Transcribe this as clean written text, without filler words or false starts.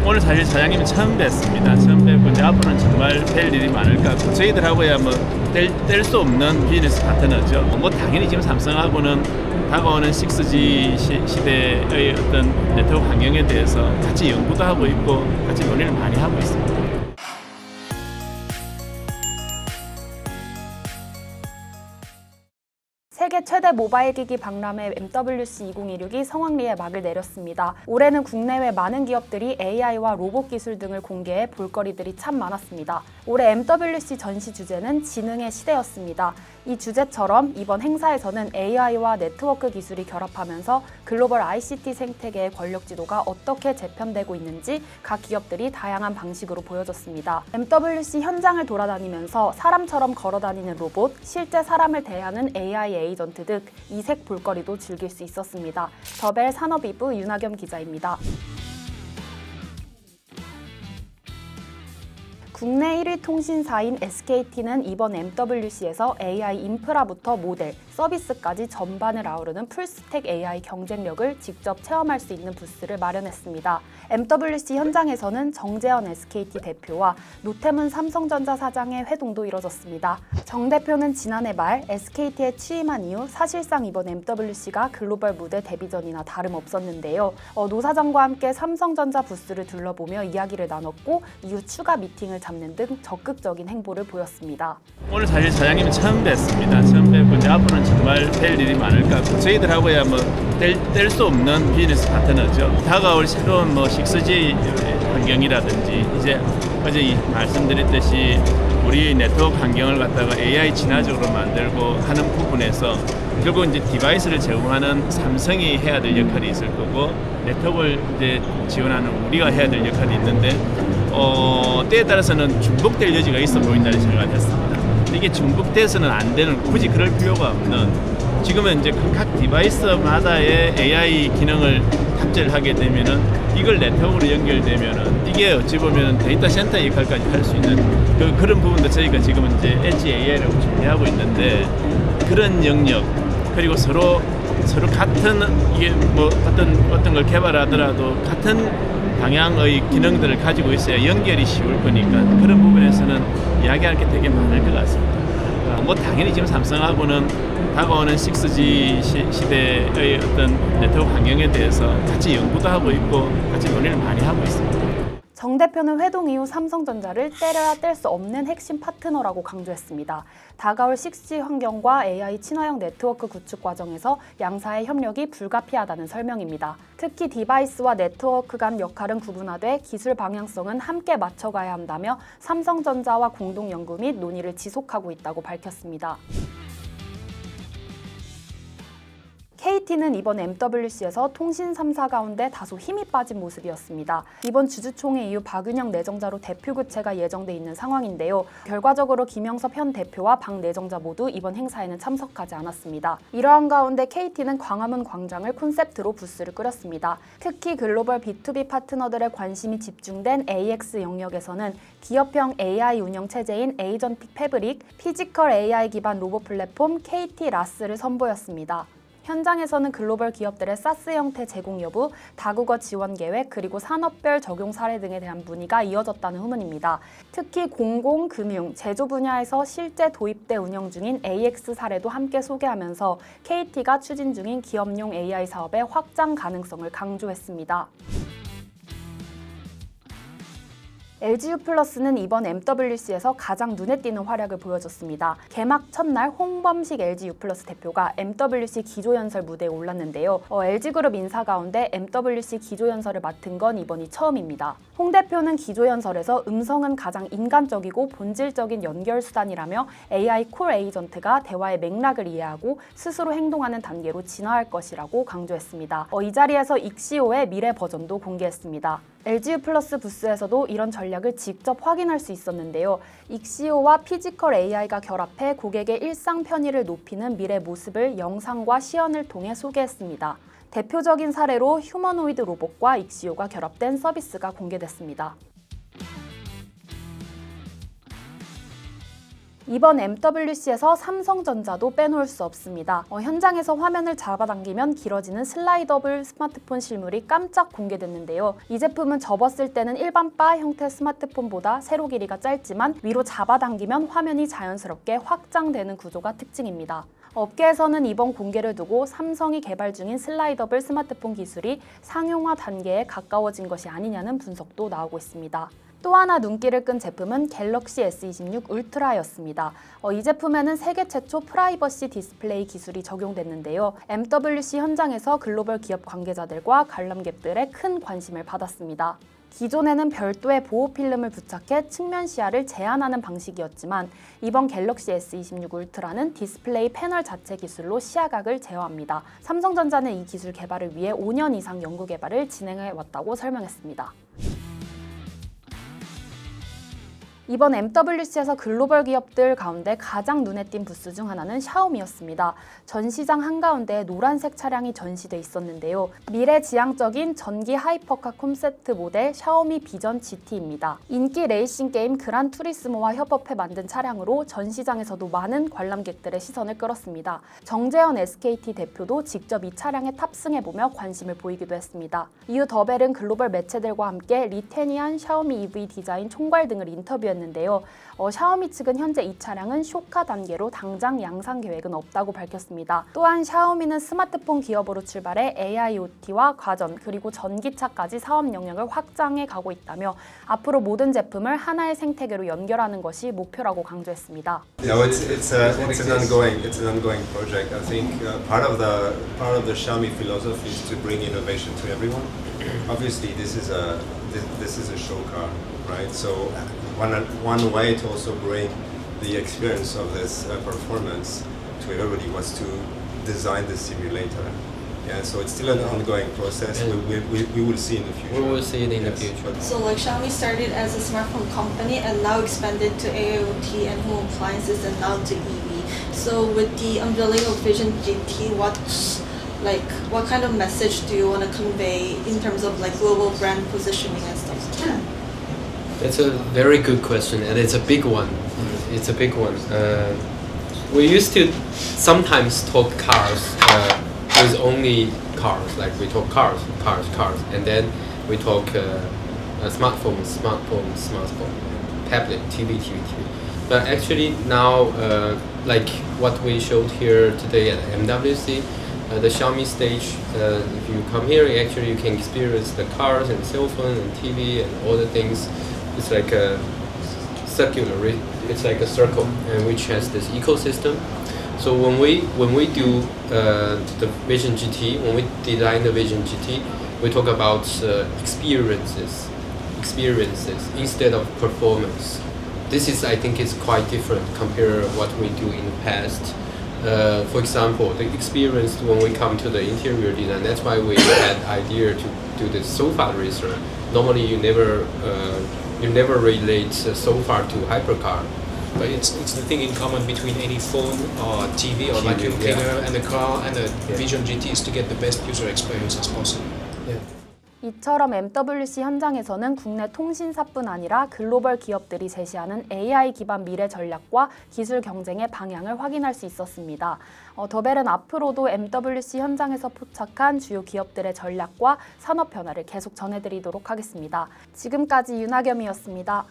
오늘 사실 사장님 처음 뵀습니다. 처음 뵙고 이제 앞으로는 정말 뵐 일이 많을 것 같고 저희들하고야 뭐 뗄 수 없는 비즈니스 파트너죠. 뭐 당연히 지금 삼성하고는 다가오는 6G 시대의 어떤 네트워크 환경에 대해서 같이 연구도 하고 있고 같이 논의를 많이 하고 있습니다. 세계 최대 모바일 기기 박람회 MWC 2016이 성황리에 막을 내렸습니다. 올해는 국내외 많은 기업들이 AI와 로봇 기술 등을 공개해 볼거리들이 참 많았습니다. 올해 MWC 전시 주제는 지능의 시대였습니다. 이 주제처럼 이번 행사에서는 AI와 네트워크 기술이 결합하면서 글로벌 ICT 생태계의 권력 지도가 어떻게 재편되고 있는지 각 기업들이 다양한 방식으로 보여줬습니다. MWC 현장을 돌아다니면서 사람처럼 걸어다니는 로봇, 실제 사람을 대하는 AI 에이전트 등 이색 볼거리도 즐길 수 있었습니다. 더벨 산업이부 윤하겸 기자입니다. 국내 1위 통신사인 SKT는 이번 MWC에서 AI 인프라부터 모델, 서비스까지 전반을 아우르는 풀스택 AI 경쟁력을 직접 체험할 수 있는 부스를 마련했습니다. MWC 현장에서는 정재현 SKT 대표와 노태문 삼성전자 사장의 회동도 이뤄졌습니다. 정 대표는 지난해 말 SKT에 취임한 이후 사실상 이번 MWC가 글로벌 무대 데뷔전이나 다름없었는데요. 노 사장과 함께 삼성전자 부스를 둘러보며 이야기를 나눴고 이후 추가 미팅을 잡는 등 적극적인 행보를 보였습니다. 오늘 사실 사장님 처음 뵀습니다. 처음 뵙고 이제 앞으로는 정말 뵐 일이 많을 것 같고 저희들하고야 뭐 뗄 수 없는 비즈니스 파트너죠. 다가올 새로운 뭐 6G 환경이라든지 이제 어제 말씀드렸듯이 우리 네트워크 환경을 갖다가 AI 친화적으로 만들고 하는 부분에서 결국 이제 디바이스를 제공하는 삼성이 해야 될 역할이 있을 거고 네트워크를 이제 지원하는 우리가 해야 될 역할이 있는데 때에 따라서는 중복될 여지가 있어 보인다는 생각을 했습니다. 이게 중복돼서는 안 되는 굳이 그럴 필요가 없는 지금은 이제 각 디바이스마다의 AI 기능을 탑재를 하게 되면은 이걸 네트워크로 연결되면은 이게 어찌 보면 데이터 센터 역할까지 할 수 있는 그런 부분도 저희가 지금 이제 Edge AI라고 준비하고 있는데 그런 영역 그리고 서로 같은 이게 뭐 어떤 걸 개발하더라도 같은 방향의 기능들을 가지고 있어야 연결이 쉬울 거니까 그런 부분에서는 이야기할 게 되게 많을 것 같습니다. 뭐 당연히 지금 삼성하고는 다가오는 6G 시대의 어떤 네트워크 환경에 대해서 같이 연구도 하고 있고 같이 논의를 많이 하고 있습니다. 정 대표는 회동 이후 삼성전자를 떼려야 뗄 수 없는 핵심 파트너라고 강조했습니다. 다가올 6G 환경과 AI 친화형 네트워크 구축 과정에서 양사의 협력이 불가피하다는 설명입니다. 특히 디바이스와 네트워크 간 역할은 구분화돼 기술 방향성은 함께 맞춰가야 한다며 삼성전자와 공동 연구 및 논의를 지속하고 있다고 밝혔습니다. KT는 이번 MWC에서 통신 3사 가운데 다소 힘이 빠진 모습이었습니다. 이번 주주총회 이후 박은영 내정자로 대표 교체가 예정돼 있는 상황인데요. 결과적으로 김영섭 현 대표와 박 내정자 모두 이번 행사에는 참석하지 않았습니다. 이러한 가운데 KT는 광화문 광장을 콘셉트로 부스를 꾸렸습니다. 특히 글로벌 B2B 파트너들의 관심이 집중된 AX 영역에서는 기업형 AI 운영 체제인 에이전틱 패브릭, 피지컬 AI 기반 로봇 플랫폼 KT 라스를 선보였습니다. 현장에서는 글로벌 기업들의 사스 형태 제공 여부, 다국어 지원 계획, 그리고 산업별 적용 사례 등에 대한 문의가 이어졌다는 후문입니다. 특히 공공, 금융, 제조 분야에서 실제 도입돼 운영 중인 AX 사례도 함께 소개하면서 KT가 추진 중인 기업용 AI 사업의 확장 가능성을 강조했습니다. LG유플러스는 이번 MWC에서 가장 눈에 띄는 활약을 보여줬습니다. 개막 첫날 홍범식 LG유플러스 대표가 MWC 기조연설 무대에 올랐는데요. LG그룹 인사 가운데 MWC 기조연설을 맡은 건 이번이 처음입니다. 홍 대표는 기조연설에서 음성은 가장 인간적이고 본질적인 연결 수단이라며 AI 콜 에이전트가 대화의 맥락을 이해하고 스스로 행동하는 단계로 진화할 것이라고 강조했습니다. 이 자리에서 익시오의 미래 버전도 공개했습니다. LG유플러스 부스에서도 이런 전략을 직접 확인할 수 있었는데요. 익시오와 피지컬 AI가 결합해 고객의 일상 편의를 높이는 미래 모습을 영상과 시연을 통해 소개했습니다. 대표적인 사례로 휴머노이드 로봇과 익시오가 결합된 서비스가 공개됐습니다. 이번 MWC에서 삼성전자도 빼놓을 수 없습니다. 현장에서 화면을 잡아당기면 길어지는 슬라이더블 스마트폰 실물이 깜짝 공개됐는데요. 이 제품은 접었을 때는 일반 바 형태 스마트폰보다 세로 길이가 짧지만 위로 잡아당기면 화면이 자연스럽게 확장되는 구조가 특징입니다. 업계에서는 이번 공개를 두고 삼성이 개발 중인 슬라이더블 스마트폰 기술이 상용화 단계에 가까워진 것이 아니냐는 분석도 나오고 있습니다. 또 하나 눈길을 끈 제품은 갤럭시 S26 울트라였습니다. 이 제품에는 세계 최초 프라이버시 디스플레이 기술이 적용됐는데요. MWC 현장에서 글로벌 기업 관계자들과 관람객들의 큰 관심을 받았습니다. 기존에는 별도의 보호 필름을 부착해 측면 시야를 제한하는 방식이었지만 이번 갤럭시 S26 울트라는 디스플레이 패널 자체 기술로 시야각을 제어합니다. 삼성전자는 이 기술 개발을 위해 5년 이상 연구 개발을 진행해 왔다고 설명했습니다. 이번 MWC에서 글로벌 기업들 가운데 가장 눈에 띈 부스 중 하나는 샤오미였습니다. 전시장 한가운데에 노란색 차량이 전시돼 있었는데요. 미래지향적인 전기 하이퍼카 콘셉트 모델 샤오미 비전 GT입니다. 인기 레이싱 게임 그란 투리스모와 협업해 만든 차량으로 전시장에서도 많은 관람객들의 시선을 끌었습니다. 정재현 SKT 대표도 직접 이 차량에 탑승해보며 관심을 보이기도 했습니다. 이후 더벨은 글로벌 매체들과 함께 리테니안 샤오미 EV 디자인 총괄 등을 인터뷰했는데요. 샤오미 측은 현재 이 차량은 쇼카 단계로 당장 양산 계획은 없다고 밝혔습니다. 또한 샤오미는 스마트폰 기업으로 출발해 AIoT와 가전 그리고 전기차까지 사업 영역을 확장해 가고 있다며 앞으로 모든 제품을 하나의 생태계로 연결하는 것이 목표라고 강조했습니다. No, it's an ongoing project. I think part of the Xiaomi philosophy is to bring innovation to everyone. Obviously, this is a show car, right? So one way to also bring the experience of this performance to everybody was to design the simulator. Yeah, so it's still an ongoing process. We will see in the future. We will see it in the future. So like Xiaomi started as a smartphone company and now expanded to AIoT and home appliances and now to EV. So with the unveiling of Vision GT, what kind of message do you want to convey in terms of like global brand positioning and stuff? It's a very good question, and it's a big one. It's a big one. We used to sometimes talk cars with only cars, like we talk cars, and then we talk smartphone, tablet, TV. But actually now, like what we showed here today at MWC, the Xiaomi stage, if you come here, actually you can experience the cars and cell phone and TV and all the things. It's like a circle, and which has this ecosystem. So when we do the Vision GT, when we design the Vision GT, we talk about experiences instead of performance. This is, I think, is quite different compared to what we do in the past. For example, the experience when we come to the interior design. That's why we had idea to do the sofa racer. Normally, you never relate sofa to hypercar. But it's the thing in common between any phone or TV or vacuum cleaner and the car and the Vision GT is to get the best user experience as possible. 이처럼 MWC 현장에서는 국내 통신사뿐 아니라 글로벌 기업들이 제시하는 AI 기반 미래 전략과 기술 경쟁의 방향을 확인할 수 있었습니다. 더벨은 앞으로도 MWC 현장에서 포착한 주요 기업들의 전략과 산업 변화를 계속 전해드리도록 하겠습니다. 지금까지 윤하겸이었습니다.